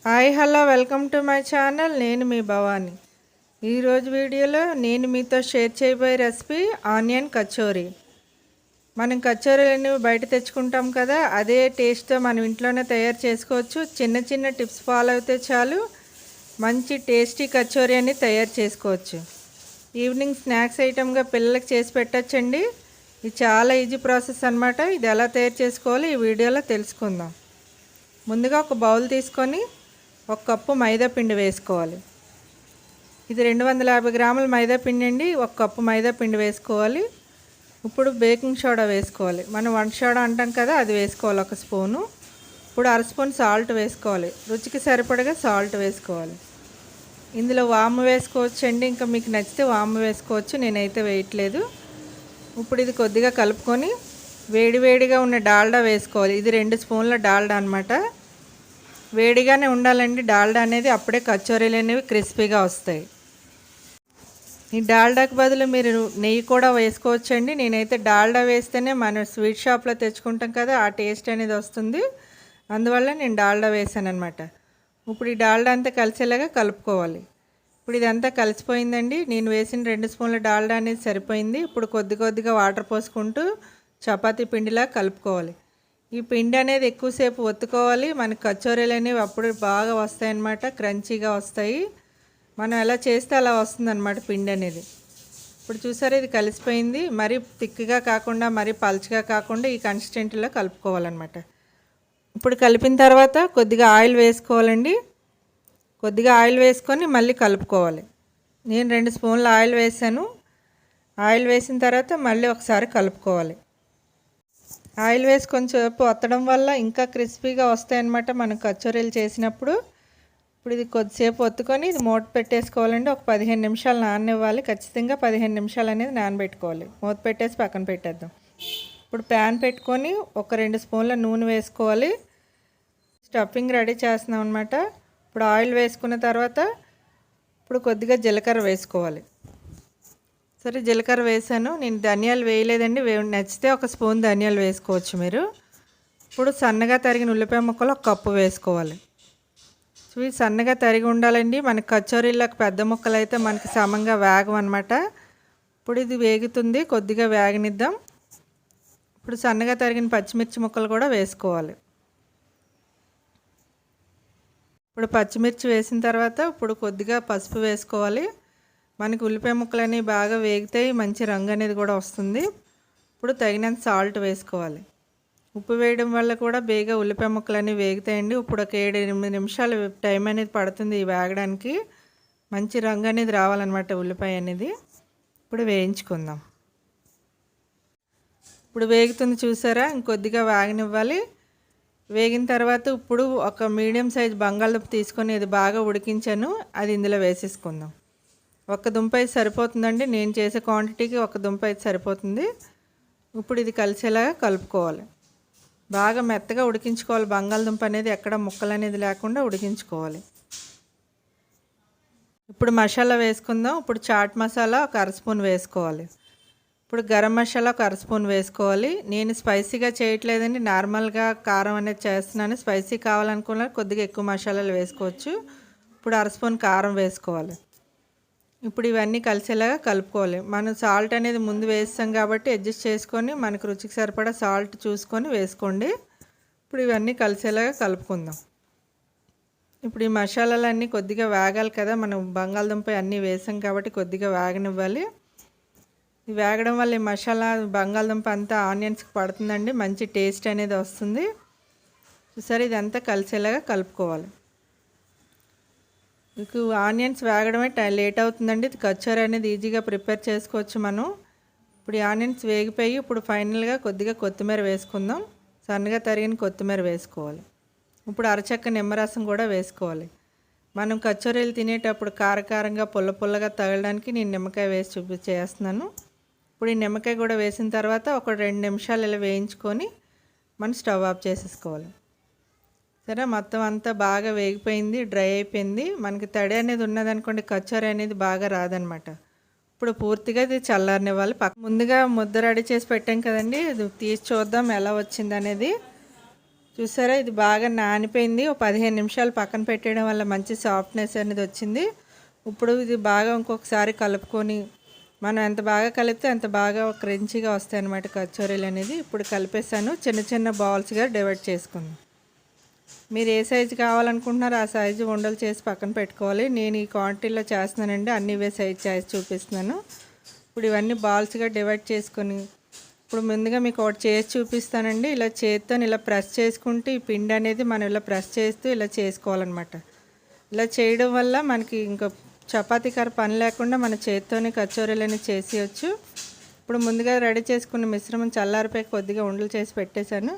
Hi hello welcome to my channel. నేను మీ భవాని. ఈరోజు వీడియోలో నేను మీతో షేర్ చేయబోయే రెసిపీ ఆనియన్ కచోరీ. మనం కచోరీలను బయట తెచ్చుకుంటాం కదా, అదే టేస్ట్తో మనం ఇంట్లోనే తయారు చేసుకోవచ్చు. చిన్న చిన్న టిప్స్ ఫాలో అయితే చాలు మంచి టేస్టీ కచోరీ అని తయారు చేసుకోవచ్చు. ఈవినింగ్ స్నాక్స్ ఐటమ్గా పిల్లలకి చేసి పెట్టచ్చండి. ఇది చాలా ఈజీ ప్రాసెస్ అన్నమాట. ఇది ఎలా తయారు చేసుకోవాలో ఈ వీడియోలో తెలుసుకుందాం. ముందుగా ఒక బౌల్ తీసుకొని 1 కప్పు మైదా పిండి వేసుకోవాలి. ఇది 250 గ్రాముల మైదా పిండి అండి. 1 కప్పు మైదా పిండి వేసుకోవాలి. ఇప్పుడు బేకింగ్ సోడా వేసుకోవాలి. మనం వంట సోడా అంటాం కదా, అది వేసుకోవాలి 1 స్పూను. ఇప్పుడు 1/2 స్పూన్ సాల్ట్ వేసుకోవాలి. రుచికి సరిపడగా సాల్ట్ వేసుకోవాలి. ఇందులో వాము వేసుకోవచ్చు అండి, ఇంకా మీకు నచ్చితే వాము వేసుకోవచ్చు, నేనైతే వేయట్లేదు. ఇప్పుడు ఇది కొద్దిగా కలుపుకొని వేడివేడిగా ఉన్న డాల్డా వేసుకోవాలి. ఇది 2 స్పూన్ల డాల్డా అనమాట. వేడిగానే ఉండాలండి డాల్డా అనేది, అప్పుడే కచోరీలు అనేవి క్రిస్పీగా వస్తాయి. ఈ డాల్డాకి బదులు మీరు నెయ్యి కూడా వేసుకోవచ్చండి. నేనైతే డాల్డా వేస్తేనే మన స్వీట్ షాప్లో తెచ్చుకుంటాం కదా, ఆ టేస్ట్ అనేది వస్తుంది. అందువల్ల నేను డాల్డా వేసాను అనమాట. ఇప్పుడు ఈ డాల్డా అంతా కలిసేలాగా కలుపుకోవాలి. ఇప్పుడు ఇదంతా కలిసిపోయిందండి. నేను వేసిన 2 స్పూన్ల డాల్డా అనేది సరిపోయింది. ఇప్పుడు కొద్దిగా వాటర్ పోసుకుంటూ చపాతీ పిండిలా కలుపుకోవాలి. ఈ పిండి అనేది ఎక్కువసేపు ఒత్తుకోవాలి. మనకి కచోరీలు అనేవి అప్పుడు బాగా వస్తాయన్నమాట, క్రంచీగా వస్తాయి. మనం ఎలా చేస్తే అలా వస్తుందన్నమాట పిండి అనేది. ఇప్పుడు చూసారా, ఇది కలిసిపోయింది. మరీ థిక్గా కాకుండా మరీ పల్చగా కాకుండా ఈ కన్సిస్టెంట్లో కలుపుకోవాలన్నమాట. ఇప్పుడు కలిపిన తర్వాత కొద్దిగా ఆయిల్ వేసుకోవాలండి. కొద్దిగా ఆయిల్ వేసుకొని మళ్ళీ కలుపుకోవాలి. నేను 2 స్పూన్ల ఆయిల్ వేసాను. ఆయిల్ వేసిన తర్వాత మళ్ళీ ఒకసారి కలుపుకోవాలి. ఆయిల్ వేసి కొంచెంసేపు ఒత్తడం వల్ల ఇంకా క్రిస్పీగా వస్తాయన్నమాట మనం కచోరీలు చేసినప్పుడు. ఇప్పుడు ఇది కొద్దిసేపు ఒత్తుకొని ఇది మూత పెట్టేసుకోవాలండి. ఒక 15 నిమిషాలు నాననివ్వాలి. ఖచ్చితంగా 15 నిమిషాలు అనేది నానబెట్టుకోవాలి. మూత పెట్టేసి పక్కన పెట్టేద్దాం. ఇప్పుడు ప్యాన్ పెట్టుకొని ఒక 2 స్పూన్ల నూనె వేసుకోవాలి. స్టఫింగ్ రెడీ చేస్తున్నాం అనమాట. ఇప్పుడు ఆయిల్ వేసుకున్న తర్వాత ఇప్పుడు కొద్దిగా జీలకర్ర వేసుకోవాలి. సరే, జీలకర్ర వేసాను. నేను ధనియాలు వేయలేదండి. నచ్చితే 1 స్పూన్ ధనియాలు వేసుకోవచ్చు మీరు. ఇప్పుడు సన్నగా తరిగిన ఉల్లిపాయ ముక్కలు 1 కప్పు వేసుకోవాలి. ఇవి సన్నగా తరిగి ఉండాలండి. మనకి కచోరీలకు పెద్ద ముక్కలు అయితే మనకి సమంగా వేగమన్నమాట. ఇప్పుడు ఇది వేగుతుంది, కొద్దిగా వేగనిద్దాం. ఇప్పుడు సన్నగా తరిగిన పచ్చిమిర్చి ముక్కలు కూడా వేసుకోవాలి. ఇప్పుడు పచ్చిమిర్చి వేసిన తర్వాత ఇప్పుడు కొద్దిగా పసుపు వేసుకోవాలి. మనకి ఉల్లిపాయ ముక్కలు అనేవి బాగా వేగితాయి, మంచి రంగు అనేది కూడా వస్తుంది. ఇప్పుడు తగినంత సాల్ట్ వేసుకోవాలి. ఉప్పు వేయడం వల్ల కూడా బేగా ఉల్లిపాయ ముక్కలు అనేవి వేగుతాయండి. ఇప్పుడు ఒక 7-8 నిమిషాలు టైం అనేది పడుతుంది ఈ వేగడానికి. మంచి రంగు అనేది రావాలన్నమాట ఉల్లిపాయ అనేది. ఇప్పుడు వేయించుకుందాం. ఇప్పుడు వేగుతుంది చూసారా, ఇంకొద్దిగా వేగనివ్వాలి. వేగిన తర్వాత ఇప్పుడు ఒక మీడియం సైజ్ బంగాళదుంప తీసుకొని ఇది బాగా ఉడికించాను, అది ఇందులో వేసేసుకుందాం. 1 దుంప అయితే సరిపోతుందండి. నేను చేసే క్వాంటిటీకి 1 దుంప అయితే సరిపోతుంది. ఇప్పుడు ఇది కలిసేలాగా కలుపుకోవాలి. బాగా మెత్తగా ఉడికించుకోవాలి. బంగాళదుంప అనేది ఎక్కడ ముక్కలు అనేది లేకుండా ఉడికించుకోవాలి. ఇప్పుడు మసాలా వేసుకుందాం. ఇప్పుడు చాట్ మసాలా ఒక 1/2 స్పూన్ వేసుకోవాలి. ఇప్పుడు గరం మసాలా ఒక 1/2 స్పూన్ వేసుకోవాలి. నేను స్పైసీగా చేయట్లేదండి, నార్మల్గా కారం అనేది చేస్తున్నాను. స్పైసీ కావాలనుకున్న కొద్దిగా ఎక్కువ మసాలాలు వేసుకోవచ్చు. ఇప్పుడు 1/2 స్పూన్ కారం వేసుకోవాలి. ఇప్పుడు ఇవన్నీ కలిసేలాగా కలుపుకోవాలి. మనం సాల్ట్ అనేది ముందు వేస్తాం కాబట్టి అడ్జస్ట్ చేసుకొని మనకు రుచికి సరిపడా సాల్ట్ చూసుకొని వేసుకోండి. ఇప్పుడు ఇవన్నీ కలిసేలాగా కలుపుకుందాం. ఇప్పుడు ఈ మసాలాలన్నీ కొద్దిగా వేగాలి కదా, మనం బంగాళదుంప అన్నీ వేసాం కాబట్టి కొద్దిగా వేగనివ్వాలి. ఈ వేగడం వల్ల ఈ మసాలా బంగాళదుంప అంతా ఆనియన్స్కి పడుతుందండి, మంచి టేస్ట్ అనేది వస్తుంది. సరే, ఇదంతా కలిసేలాగా కలుపుకోవాలి. మీకు ఆనియన్స్ వేగడమే లేట్ అవుతుందండి. కచోరీ అనేది ఈజీగా ప్రిపేర్ చేసుకోవచ్చు మనం. ఇప్పుడు ఈ ఆనియన్స్ వేగిపోయి ఇప్పుడు ఫైనల్గా కొద్దిగా కొత్తిమీర వేసుకుందాం. సన్నగా తరిగిన కొత్తిమీర వేసుకోవాలి. ఇప్పుడు అరచక్క నిమ్మరసం కూడా వేసుకోవాలి. మనం కచోరీలు తినేటప్పుడు కారకారంగా పుల్లగా తగలడానికి నేను నిమ్మకాయ వేసి చేస్తున్నాను. ఇప్పుడు ఈ నిమ్మకాయ కూడా వేసిన తర్వాత ఒక 2 నిమిషాలు ఇలా వేయించుకొని మనం స్టవ్ ఆఫ్ చేసేసుకోవాలి. సరే, మొత్తం అంతా బాగా వేగిపోయింది, డ్రై అయిపోయింది. మనకి తడి అనేది ఉన్నదనుకోండి కచోరీ అనేది బాగా రాదనమాట. ఇప్పుడు పూర్తిగా ఇది చల్లారనివ్వాలి. ముందుగా ముద్ద రెడీ చేసి పెట్టాం కదండి, ఇది తీసి చూద్దాం ఎలా వచ్చింది అనేది. చూసారా, ఇది బాగా నానిపోయింది. ఒక 15 నిమిషాలు పక్కన పెట్టడం వల్ల మంచి సాఫ్ట్నెస్ అనేది వచ్చింది. ఇప్పుడు ఇది బాగా ఇంకొకసారి కలుపుకొని మనం ఎంత బాగా కలిపితే అంత బాగా క్రంచీగా వస్తాయి అన్నమాట కచోరీలు అనేది. ఇప్పుడు కలిపేసాను. చిన్న చిన్న బాల్స్గా డివైడ్ చేసుకుందాం. మీరు ఏ సైజు కావాలనుకుంటున్నారో ఆ సైజు ఉండలు చేసి పక్కన పెట్టుకోవాలి. నేను ఈ క్వాంటిటీలో చేస్తున్నానండి, అన్ని ఇవే సైజు చేసి చూపిస్తున్నాను. ఇప్పుడు ఇవన్నీ బాల్స్గా డివైడ్ చేసుకొని ఇప్పుడు ముందుగా మీకు ఒకటి చేసి చూపిస్తానండి. ఇలా చేత్తో ఇలా ప్రెస్ చేసుకుంటూ ఈ పిండి అనేది మనం ఇలా ప్రెస్ చేస్తూ ఇలా చేసుకోవాలన్నమాట. ఇలా చేయడం వల్ల మనకి ఇంకా చపాతీ కర్ర పని లేకుండా మన చేత్తోనే కచోరీలు అనేది చేసేయచ్చు. ఇప్పుడు ముందుగా రెడీ చేసుకున్న మిశ్రమం చల్లారిపోయి కొద్దిగా ఉండలు చేసి పెట్టేశాను.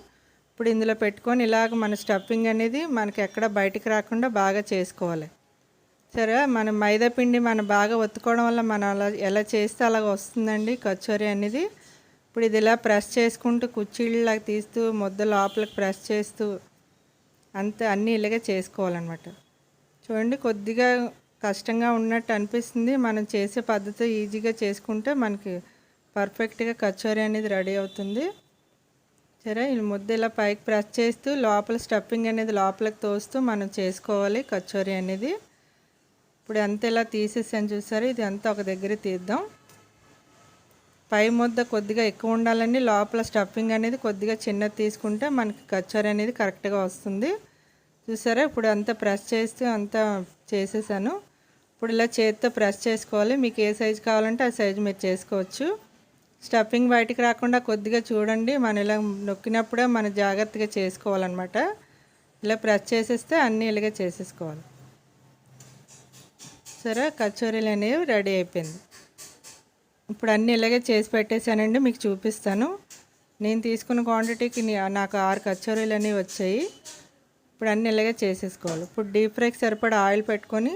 ఇప్పుడు ఇందులో పెట్టుకొని ఇలాగ మన స్టఫింగ్ అనేది మనకి ఎక్కడ బయటికి రాకుండా బాగా చేసుకోవాలి. సరే, మన మైదా పిండి మనం బాగా ఒత్తుకోవడం వల్ల మనం అలా ఎలా చేస్తే అలాగ వస్తుందండి కచోరీ అనేది. ఇప్పుడు ఇది ఇలా ప్రెస్ చేసుకుంటూ కుర్చీలాగా తీస్తూ ముద్ద లోపలికి ప్రెస్ చేస్తూ అన్నీ ఇలాగే చేసుకోవాలన్నమాట. చూడండి, కొద్దిగా కష్టంగా ఉన్నట్టు అనిపిస్తుంది. మనం చేసే పద్ధతి ఈజీగా చేసుకుంటే మనకి పర్ఫెక్ట్గా కచోరీ అనేది రెడీ అవుతుంది. సరే, ఈ ముద్ద ఇలా పైకి ప్రెస్ చేస్తూ లోపల స్టఫింగ్ అనేది లోపలికి తోస్తూ మనం చేసుకోవాలి కచోరీ అనేది. ఇప్పుడు అంతా ఇలా తీసేసాను చూసారు. ఇది అంతా ఒక దగ్గర తీద్దాం. పై ముద్ద కొద్దిగా ఎక్కువ ఉండాలండి, లోపల స్టఫింగ్ అనేది కొద్దిగా చిన్నది తీసుకుంటే మనకి కచోరీ అనేది కరెక్ట్గా వస్తుంది. చూసారా, ఇప్పుడు అంతా ప్రెస్ చేస్తూ అంతా చేసేసాను. ఇప్పుడు ఇలా చేతితో ప్రెస్ చేసుకోవాలి. మీకు ఏ సైజు కావాలంటే ఆ సైజు మీరు చేసుకోవచ్చు. స్టఫింగ్ బయటికి రాకుండా కొద్దిగా చూడండి, మనం ఇలా నొక్కినప్పుడే మనం జాగ్రత్తగా చేసుకోవాలన్నమాట. ఇలా ప్రెస్ చేసేస్తే అన్నీ ఇలాగే చేసేసుకోవాలి. సరే, కచోరీలు అనేవి రెడీ అయిపోయింది. ఇప్పుడు అన్నీ ఇలాగే చేసి పెట్టేశానండి, మీకు చూపిస్తాను. నేను తీసుకున్న క్వాంటిటీకి నాకు 6 కచోరీలు అనేవి వచ్చాయి. ఇప్పుడు అన్నీ ఇలాగే చేసేసుకోవాలి. ఇప్పుడు డీప్ ఫ్రైకి సరిపడా ఆయిల్ పెట్టుకొని,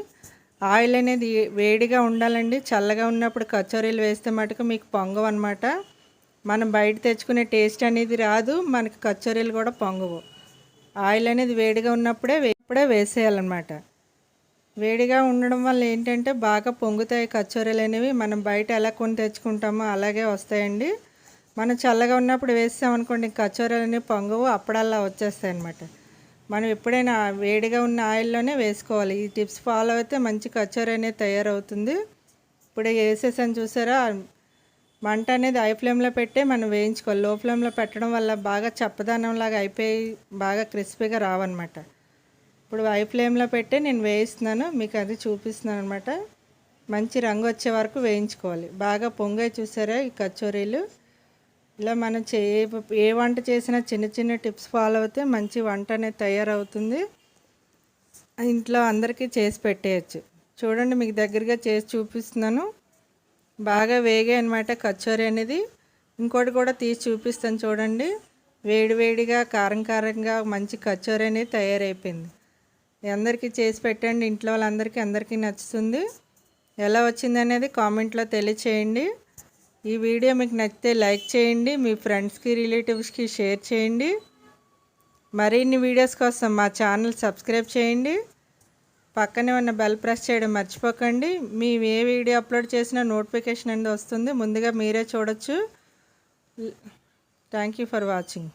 ఆయిల్ అనేది వేడిగా ఉండాలండి. చల్లగా ఉన్నప్పుడు కచోరీలు వేస్తే మటుకు మీకు పొంగవు అనమాట. మనం బయట తెచ్చుకునే టేస్ట్ అనేది రాదు, మనకి కచోరీలు కూడా పొంగవు. ఆయిల్ అనేది వేడిగా ఉన్నప్పుడే వేసేయాలన్నమాట. వేడిగా ఉండడం వల్ల ఏంటంటే బాగా పొంగుతాయి కచోరీలు అనేవి. మనం బయట ఎలా కొని తెచ్చుకుంటామో అలాగే వస్తాయండి. మనం చల్లగా ఉన్నప్పుడు వేసామనుకోండి కచోరీలు అనేవి పొంగవు, అప్పుడల్లా వచ్చేస్తాయి అన్నమాట. మనం ఎప్పుడైనా వేడిగా ఉన్న ఆయిల్లోనే వేసుకోవాలి. ఈ టిప్స్ ఫాలో అయితే మంచి కచోరీ అనేది తయారవుతుంది. ఇప్పుడు వేసేసాను చూసారా, మంట అనేది హై ఫ్లేమ్లో పెట్టే మనం వేయించుకోవాలి. లో ఫ్లేమ్లో పెట్టడం వల్ల బాగా చప్పదనంలాగా అయిపోయి బాగా క్రిస్పీగా రావన్నమాట. ఇప్పుడు హై ఫ్లేమ్లో పెట్టి నేను వేయిస్తున్నాను, మీకు అది చూపిస్తున్నాను అనమాట. మంచి రంగు వచ్చే వరకు వేయించుకోవాలి. బాగా పొంగాయి చూసారా ఈ కచోరీలు. ఇలా మనం ఏ వంట చేసినా చిన్న చిన్న టిప్స్ ఫాలో అయితే మంచి వంట అనేది తయారవుతుంది. ఇంట్లో అందరికీ చేసి పెట్టేయచ్చు. చూడండి, మీకు దగ్గరగా చేసి చూపిస్తున్నాను. బాగా వేగాయి అనమాట కచోరీ అనేది. ఇంకోటి కూడా తీసి చూపిస్తాను చూడండి. వేడివేడిగా కారం కారంగా మంచి కచోరీ అనేది తయారైపోయింది. అందరికీ చేసి పెట్టండి, ఇంట్లో అందరికీ నచ్చుతుంది. ఎలా వచ్చింది అనేది కామెంట్లో తెలియచేయండి. ఈ వీడియో మీకు నచ్చితే లైక్ చేయండి, మీ ఫ్రెండ్స్కి రిలేటివ్స్కి షేర్ చేయండి. మరిన్ని వీడియోస్ కోసం మా ఛానల్ సబ్స్క్రైబ్ చేయండి. పక్కనే ఉన్న బెల్ ప్రెస్ చేయడం మర్చిపోకండి. మేము ఏ వీడియో అప్లోడ్ చేసినా నోటిఫికేషన్ అనేది వస్తుంది, ముందుగా మీరే చూడొచ్చు. Thank you for watching.